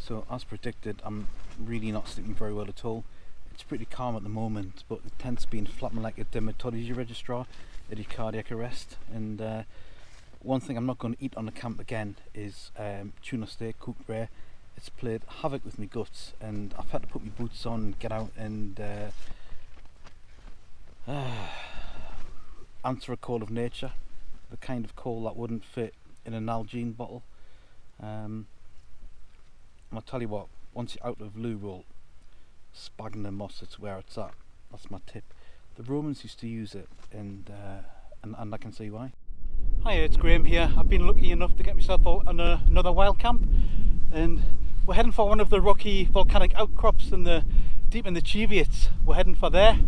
So as predicted, I'm really not sleeping very well at all. It's pretty calm at the moment, but it tends to be in flapping like a dermatology registrar at your cardiac arrest. And one thing I'm not going to eat on the camp again is tuna steak cooked rare. It's played havoc with my guts, and I've had to put my boots on and get out and answer a call of nature, the kind of call that wouldn't fit in an Nalgene bottle. And I'll tell you what, once you're out of loo roll, sphagnum moss, it's where it's at. That's my tip. The Romans used to use it, and I can see why. Hi, it's Graham here. I've been lucky enough to get myself out on another wild camp, and we're heading for one of the rocky volcanic outcrops deep in the Cheviot. We're heading for there.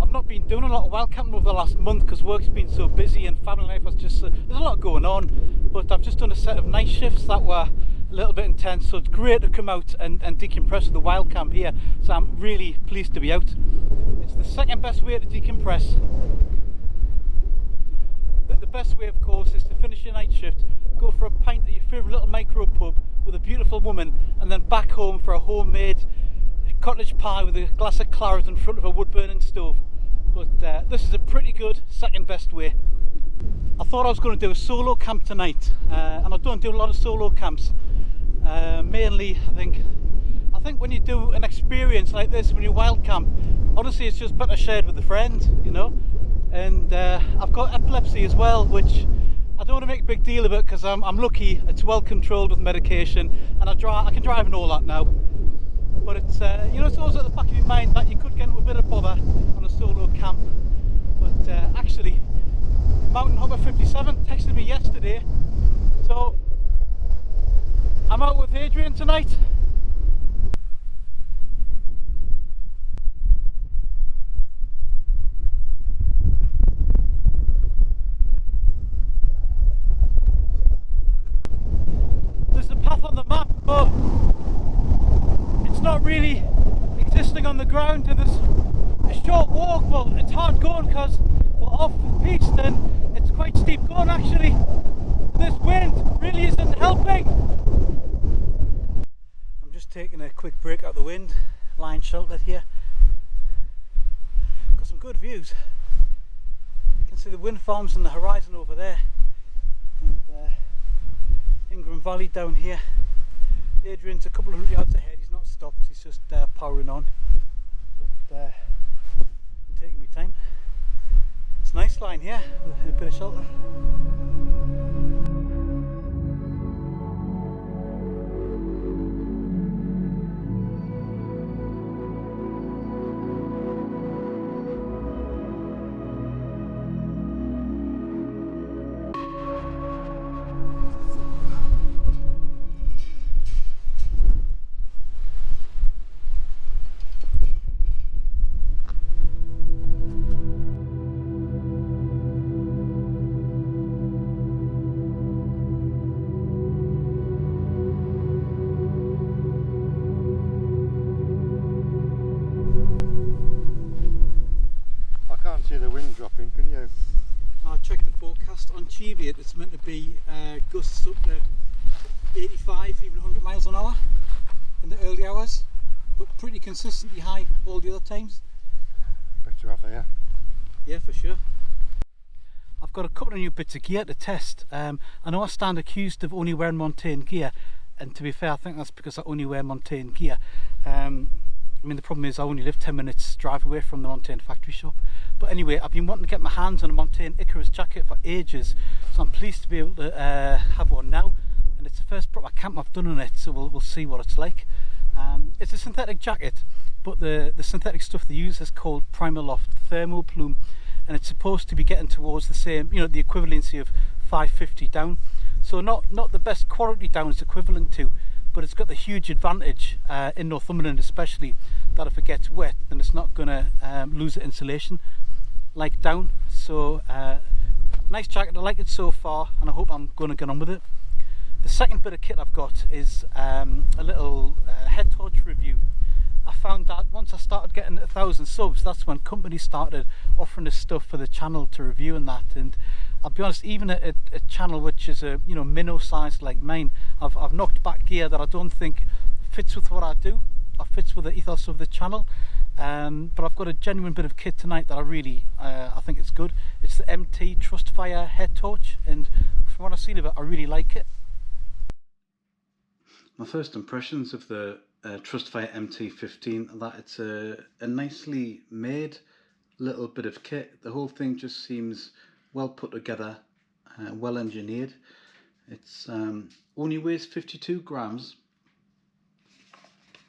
I've not been doing a lot of wild camping over the last month because work's been so busy and family life was just there's a lot going on, but I've just done a set of night shifts that were a little bit intense, so it's great to come out and decompress with the wild camp here. So I'm really pleased to be out. It's the second best way to decompress. The best way, of course, is to finish your night shift, go for a pint at your favourite little micro pub with a beautiful woman, and then back home for a homemade cottage pie with a glass of claret in front of a wood burning stove. But this is a pretty good second best way. I thought I was going to do a solo camp tonight, and I don't do a lot of solo camps. Mainly, I think when you do an experience like this, when you wild camp, honestly, it's just better shared with a friend, you know. And I've got epilepsy as well, which I don't want to make a big deal of it because I'm lucky. It's well controlled with medication, and I can drive and all that now. But it's it's always at the back of your mind that you could get into a bit of bother on a solo camp. But actually, Mountain Hopper 57 texted me yesterday, so I'm out with Adrian tonight. There's a path on the map, but it's not really existing on the ground, and there's a short walk. Well, it's hard going because we're off the piste and it's quite steep going actually. This wind really isn't helping. I'm just taking a quick break out the wind, lying sheltered here. Got some good views. You can see the wind farms on the horizon over there, and Ingram Valley down here. Adrian's a couple of 100 yards ahead. He's not stopped, he's just powering on. But I'm taking my time. It's a nice line here with a bit of shelter. See the wind dropping, can you? I checked the forecast on Cheviot. It's meant to be gusts up to 85, even 100 miles an hour in the early hours, but pretty consistently high all the other times. Better off here. Yeah, for sure. I've got a couple of new bits of gear to test. I know I stand accused of only wearing Montane gear, and to be fair, I think that's because I only wear Montane gear. I mean, the problem is I only live 10 minutes drive away from the Montane factory shop. But anyway, I've been wanting to get my hands on a Montane Icarus jacket for ages, so I'm pleased to be able to have one now. And it's the first proper camp I've done on it, so we'll see what it's like. It's a synthetic jacket, but the synthetic stuff they use is called Primaloft Thermo Plume, and it's supposed to be getting towards the same, you know, the equivalency of 550 down. So not the best quality down it's equivalent to, but it's got the huge advantage in Northumberland especially, that if it gets wet then it's not going to lose the insulation like down. So nice jacket, I like it so far, and I hope I'm going to get on with it. The The second bit of kit I've got is a little head torch review. I found that once I started getting 1,000 subs, that's when companies started offering us stuff for the channel to review and that. And I'll be honest, even a channel which is a minnow sized like mine, I've knocked back gear that I don't think fits with what I do or fits with the ethos of the channel. But I've got a genuine bit of kit tonight that I think it's good. It's the MT Trustfire head torch, and from what I've seen of it, I really like it. My first impressions of the Trustfire MT15 that it's a nicely made little bit of kit. The whole thing just seems well put together, well engineered. It's only weighs 52 grams.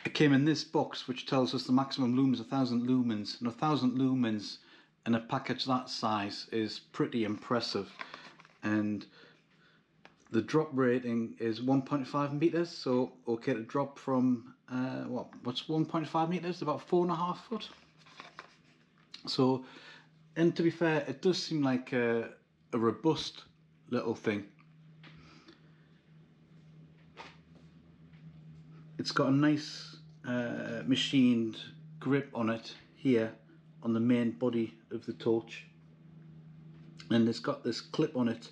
It came in this box which tells us the maximum lumen is 1,000 lumens, and 1,000 lumens in a package that size is pretty impressive. And the drop rating is 1.5 meters, so okay to drop from what's 1.5 meters, about 4.5 foot. So, and to be fair, it does seem like a robust little thing. It's got a nice machined grip on it here on the main body of the torch, and it's got this clip on it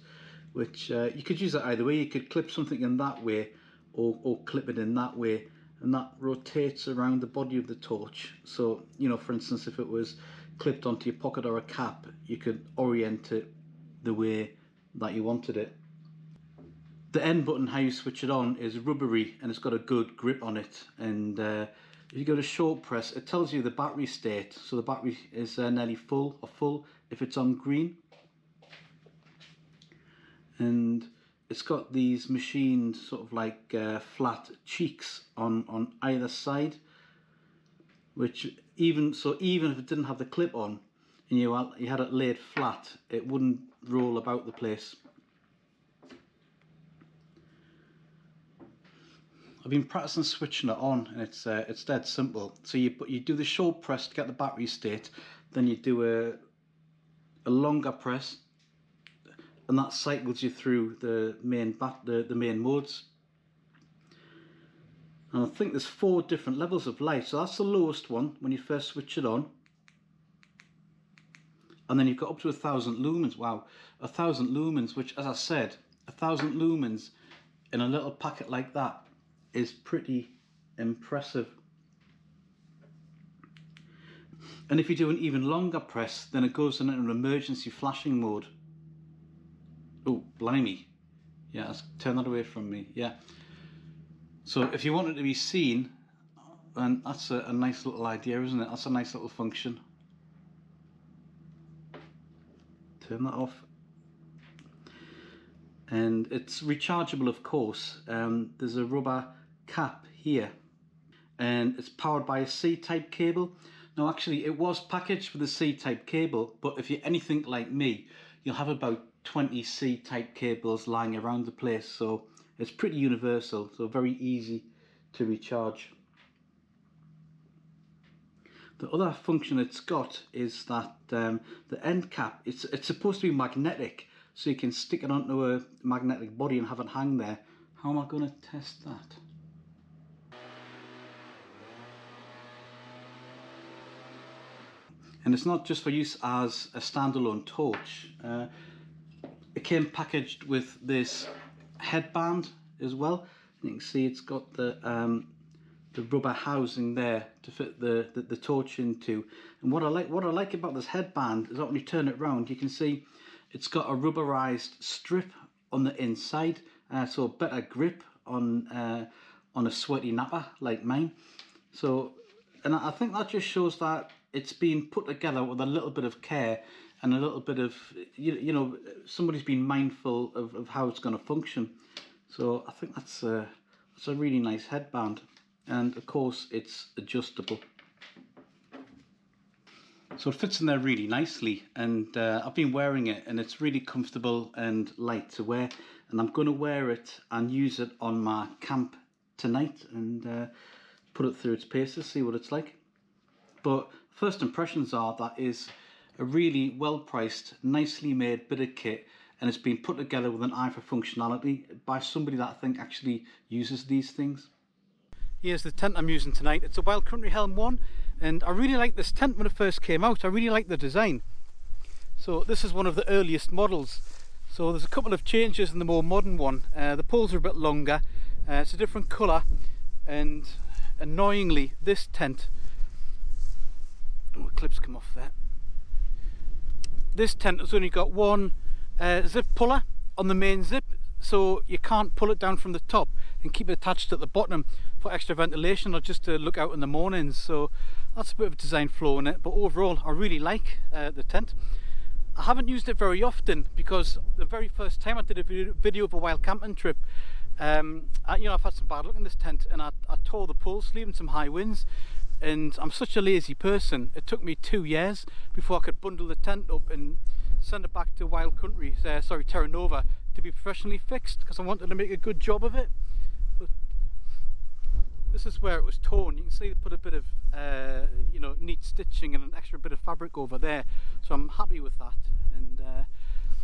which you could use it either way. You could clip something in that way or clip it in that way, and that rotates around the body of the torch. So, for instance, if it was clipped onto your pocket or a cap, you could orient it the way that you wanted it. The end button, how you switch it on, is rubbery and it's got a good grip on it. And if you go to short press, it tells you the battery state. So the battery is nearly full or full if it's on green. And it's got these machined sort of like flat cheeks on either side, which even if it didn't have the clip on and you had it laid flat, it wouldn't roll about the place. I've been practicing switching it on, and it's dead simple. So you do the short press to get the battery state, then you do a longer press, and that cycles you through the main modes. And I think there's 4 different levels of light. So that's the lowest one when you first switch it on, and then you've got up to 1,000 lumens. Wow, 1,000 lumens, which, as I said, 1,000 lumens in a little packet like that is pretty impressive. And if you do an even longer press, then it goes into an emergency flashing mode. Oh, blimey. Yeah, let's turn that away from me. Yeah. So if you want it to be seen, then that's a nice little idea, isn't it? That's a nice little function. Turn that off. And it's rechargeable, of course. There's a rubber cap here, and it's powered by a C-type cable. Now, actually, it was packaged with a C-type cable, but if you're anything like me, you'll have about 20 C-type cables lying around the place, so it's pretty universal, so very easy to recharge. The other function it's got is that the end cap, it's supposed to be magnetic, so you can stick it onto a magnetic body and have it hang there. How am I going to test that? And it's not just for use as a standalone torch. It came packaged with this headband as well. You can see it's got the rubber housing there to fit the torch into. And what I like about this headband is that when you turn it round, you can see it's got a rubberized strip on the inside, so better grip on a sweaty napper like mine. So, and I think that just shows that it's been put together with a little bit of care and a little bit of, somebody's been mindful of how it's going to function. So I think that's a really nice headband, and of course it's adjustable. So it fits in there really nicely, and I've been wearing it and it's really comfortable and light to wear, and I'm going to wear it and use it on my camp tonight and put it through its paces, see what it's like. But first impressions are that is a really well priced, nicely made bit of kit, and it's been put together with an eye for functionality by somebody that I think actually uses these things. Here's the tent I'm using tonight. It's a Wild Country Helm 1, and I really liked this tent when it first came out. I really liked the design. So this is one of the earliest models. So there's a couple of changes in the more modern one. The poles are a bit longer, it's a different colour, and annoyingly this tent, oh, clips come off there. This tent has only got one zip puller on the main zip, so you can't pull it down from the top and keep it attached at the bottom for extra ventilation or just to look out in the mornings. So that's a bit of a design flaw in it, but overall I really like the tent. I haven't used it very often because the very first time I did a video of a wild camping trip, I've had some bad luck in this tent, and I tore the pole sleeve in some high winds, and I'm such a lazy person. It took me 2 years before I could bundle the tent up and send it back to Wild Country, Terra Nova, to be professionally fixed, because I wanted to make a good job of it. But this is where it was torn. You can see they put a bit of neat stitching and an extra bit of fabric over there, so I'm happy with that. And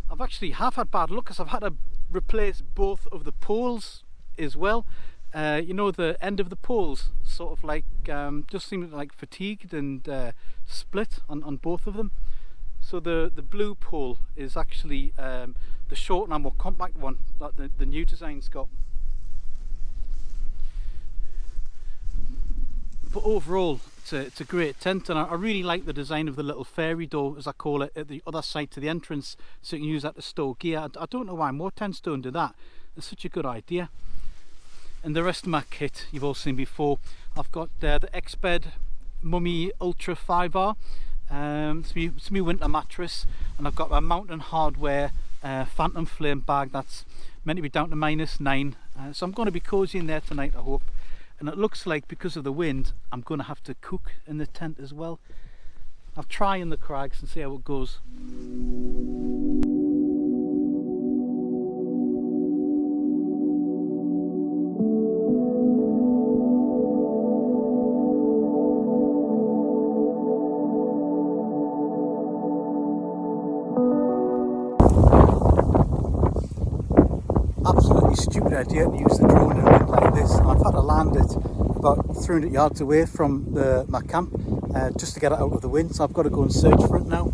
I've actually had bad luck because I've had to replace both of the poles as well. The end of the poles sort of like just seemed like fatigued and split on both of them. So the blue pole is actually the short and more compact one that the new design's got. But overall it's a great tent, and I really like the design of the little fairy door, as I call it, at the other side to the entrance, so you can use that to store gear. I don't know why more tents don't do that. It's such a good idea. And the rest of my kit you've all seen before. I've got the X-Bed Mummy Ultra 5R. It's my winter mattress, and I've got my Mountain Hardware Phantom Flame bag that's meant to be down to -9. So I'm going to be cosy in there tonight, I hope. And it looks like, because of the wind, I'm going to have to cook in the tent as well. I'll try in the crags and see how it goes. Absolutely stupid idea to use the drone in a wind like this. I've had to land it about 300 yards away from my camp just to get it out of the wind, so I've got to go and search for it now.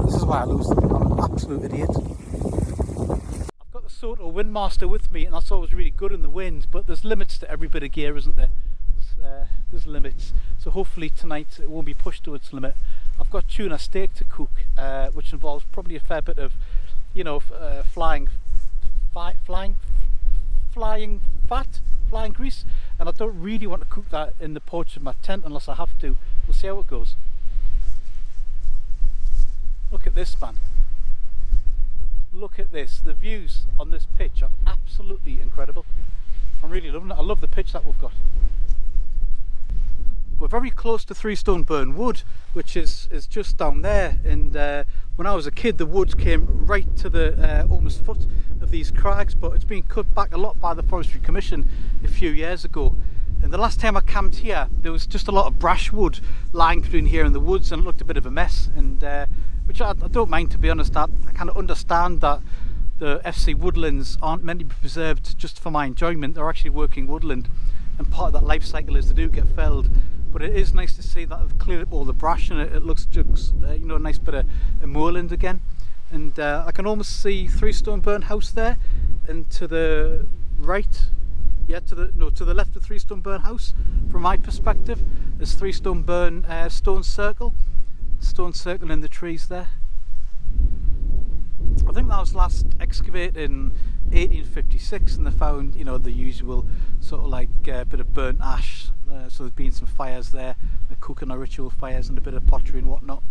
This is why I lose them. I'm an absolute idiot. I've got the Soto Windmaster with me, and that's always really good in the wind, but there's limits to every bit of gear, isn't there? There's limits, so hopefully tonight it won't be pushed to its limit. I've got tuna steak to cook, which involves probably a fair bit of flying grease, and I don't really want to cook that in the porch of my tent unless I have to. We'll see how it goes. Look at this, man. Look at this. The views on this pitch are absolutely incredible. I'm really loving it. I love the pitch that we've got. We're very close to Three Stone Burn Wood, which is just down there, and when I was a kid the woods came right to the almost foot of these crags, but it's been cut back a lot by the Forestry Commission a few years ago. And the last time I camped here there was just a lot of brushwood lying between here and the woods, and it looked a bit of a mess, and which I don't mind, to be honest. I kind of understand that the FC woodlands aren't meant to be preserved just for my enjoyment. They're actually working woodland, and part of that life cycle is they do get felled. But it is nice to see that I've cleared up all the brush, and it looks just a nice bit of moorland again. And I can almost see Three Stone Burn House there, and to the right, to the left of Three Stone Burn House, from my perspective, there's Three Stone Burn Stone Circle in the trees there. I think that was last excavated in 1856, and they found the usual sort of like bit of burnt ash. So there's been some fires there, the cooking or ritual fires, and a bit of pottery and whatnot.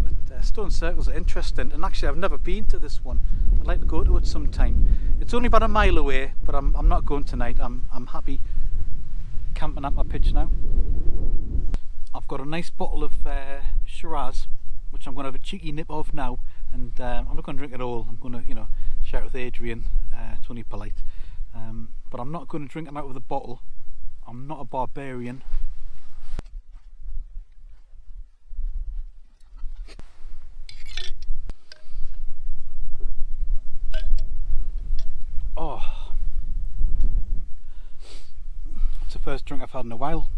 But stone circles are interesting, and actually I've never been to this one. I'd like to go to it sometime. It's only about a mile away, but I'm not going tonight. I'm happy camping at my pitch now. I've got a nice bottle of Shiraz, which I'm going to have a cheeky nip of now, and I'm not going to drink it all. I'm going to share it with Adrian. It's only polite, but I'm not going to drink it out of the bottle. I'm not a barbarian. first drink I've had in a while.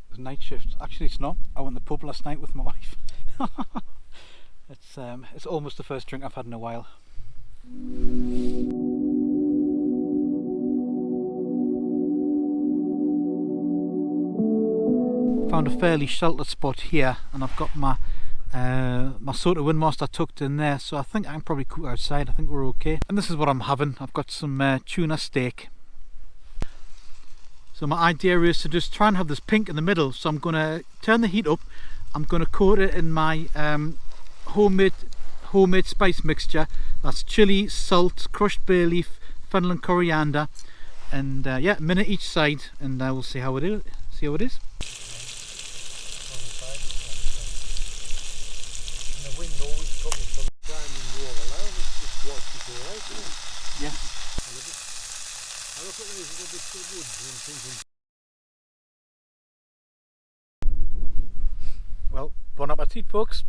It was night shift. Actually it's not. I went to the pub last night with my wife. It's almost the first drink I've had in a while. Found a fairly sheltered spot here, and I've got my my sort of windmaster tucked in there, so I think I can probably cook outside. I think we're okay. And this is what I'm having. I've got some tuna steak. So my idea is to just try and have this pink in the middle, so I'm going to turn the heat up. I'm going to coat it in my homemade spice mixture. That's chilli, salt, crushed bay leaf, fennel and coriander, and yeah, a minute each side, and we'll see how it is. Yeah. Well, bon appetit, folks.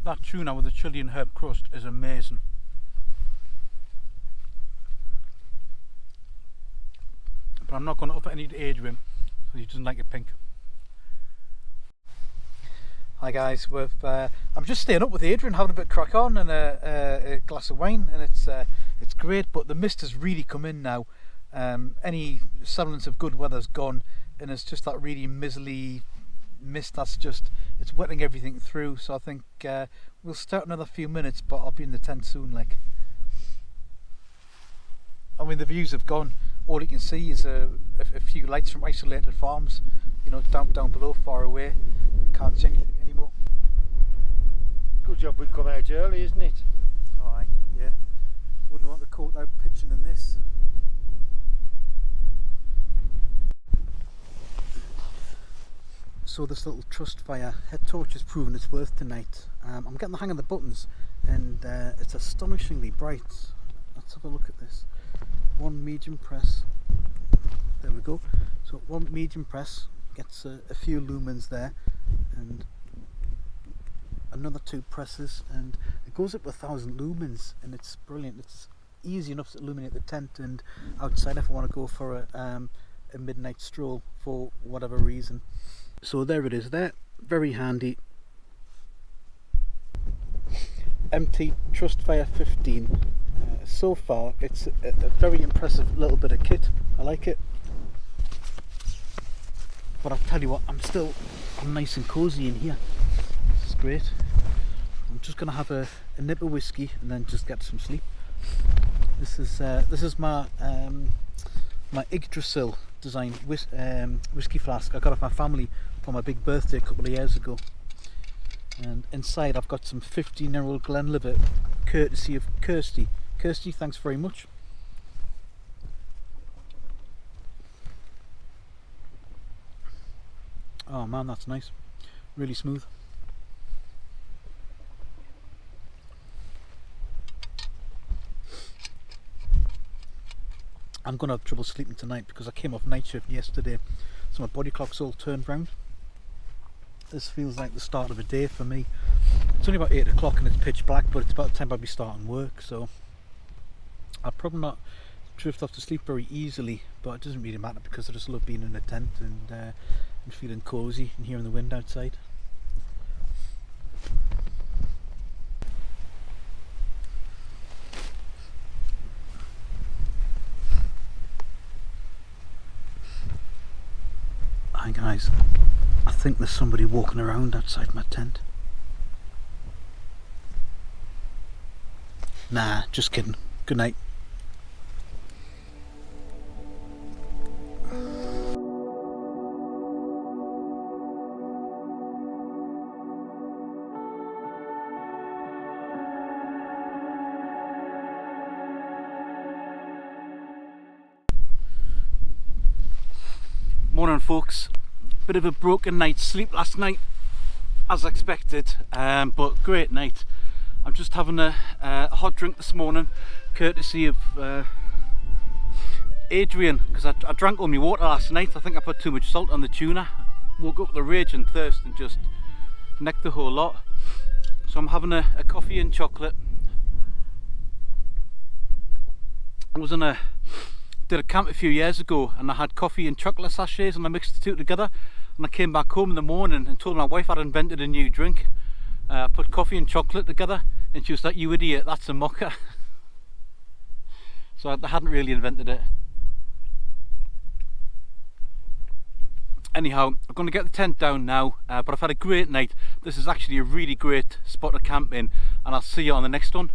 That tuna with the chili and herb crust is amazing. But I'm not going to offer any to Adrian because he doesn't like it pink. Hi guys, I'm just staying up with Adrian, having a bit of crack on and a glass of wine, and it's great. But the mist has really come in now. Any semblance of good weather's gone, and it's just that really miserly mist that's it's wetting everything through. So I think we'll start another few minutes, but I'll be in the tent soon. Like, I mean, the views have gone. All you can see is a few lights from isolated farms, you know, down below, far away. Can't see anything anymore. Good job we come out early, isn't it? Alright, yeah. Wouldn't want the coat out pitching in this. So this little trust fire head torch has proven its worth tonight. I'm getting the hang of the buttons, and it's astonishingly bright. Let's have a look at this. One medium press. There we go. So one medium press gets a few lumens there, and another 2 presses, and it goes up to 1,000 lumens, and it's brilliant. It's easy enough to illuminate the tent and outside if I want to go for a midnight stroll for whatever reason. So there it is there, very handy. MT Trustfire 15. So far it's a very impressive little bit of kit. I like it. But I'll tell you what, I'm nice and cosy in here. This is great. I'm just gonna have a nip of whiskey and then just get some sleep. This is my my Yggdrasil design whiskey flask I got off my family for my big birthday a couple of years ago. And inside I've got some 15-year-old Glenlivet, courtesy of Kirsty. Kirsty, thanks very much. Oh man, that's nice. Really smooth. I'm going to have trouble sleeping tonight because I came off night shift yesterday, so my body clock's all turned round. This feels like the start of a day for me. It's only about 8 o'clock and it's pitch black, but it's about the time I'll be starting work, so I'll probably not drift off to sleep very easily, but it doesn't really matter because I just love being in a tent and feeling cosy and hearing the wind outside. Hi guys, I think there's somebody walking around outside my tent. Nah, just kidding. Good night. Morning folks, bit of a broken night's sleep last night as expected, but great night. I'm just having a hot drink this morning courtesy of Adrian, because I drank all my water last night. I think I put too much salt on the tuna, woke up with a rage and thirst and just necked the whole lot. So I'm having a coffee and chocolate. did a camp a few years ago, and I had coffee and chocolate sachets, and I mixed the two together, and I came back home in the morning and told my wife I'd invented a new drink. I put coffee and chocolate together, and she was like, "You idiot, that's a mocha." So I hadn't really invented it. Anyhow, I'm going to get the tent down now, but I've had a great night. This is actually a really great spot to camp in, and I'll see you on the next one.